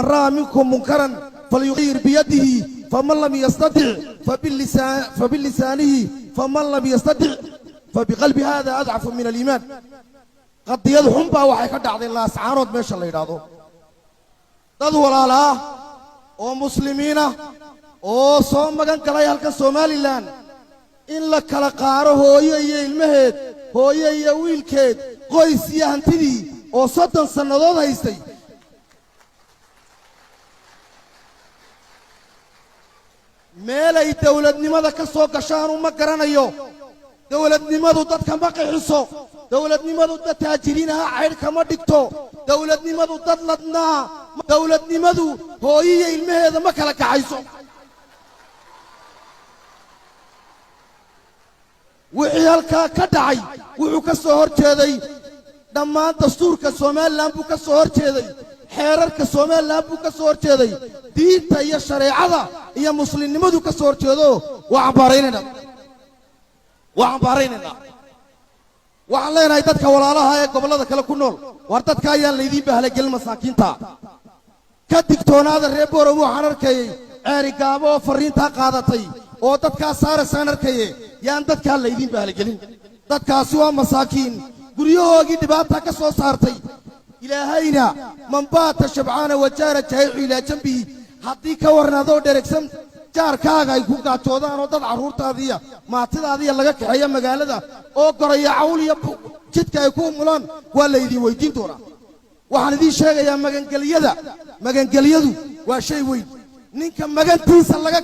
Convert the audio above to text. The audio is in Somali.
رأى منكم منكرا فليغير بيده فمن لم يستطع فبلسانه فمن لم يستطع فبقلب هذا أضعف من الإيمان قد يدحم با waxay ka dhacday laascaanood meesha la yiraahdo dad walaala oo muslimiina oo soo magan galay halka Soomaaliland in la kala qaaro hooyo iyo ilmaheed hooyo iyo wiilkeed qoys iyo hantidii oo 30 sanadood haystay meelay dawladnimada ka soo gashaan uma garanayo dawladnimadu dadka ma qixiso dawladnimadu dad taajiriinaha cayr kama dhigto dawladnimadu dad ladnaa dawladnimadu hooyo ilmaheeda ma kala kacayso wixii halka ka dhacay wuxuu ka soo horjeeday dhammaan dastuurka Soomaaliland buu ka soo horjeeday xeerarka Soomaaliland buu ka soo horjeeday diinta iyo shariicada iyo muslimnimadu ka soo horjeedo waxaan baaraynaa waxaan leenahay dadka walaalaha ee gobolada kale ku nool war dadka ayaan leedii bahlay gal masaakiinta ka digtoonaada reer Boorow waxaan arkay ceeri gaabo oo fariinta qaadatay oo dadka saaraysan arkay yaan dadka leedii bahlay galin dadkaasi waa masaakiin guryahoogii dhibaato ka soo saartay ilaahayna man baata shabcaana wajaara jay'u ila jambi hadii ka warnaado dheregsan jaarkaaga ay ku gaajoodaan oo dad caruurtaadiya maatidaadiya laga kaxeeyo magaalada oo goraya cawl iyo jidka ay ku mulaan waa la idin weydiin doonaa waxaan idin sheegayaa magangeliyadu waa shay weyn ninka magantiisa laga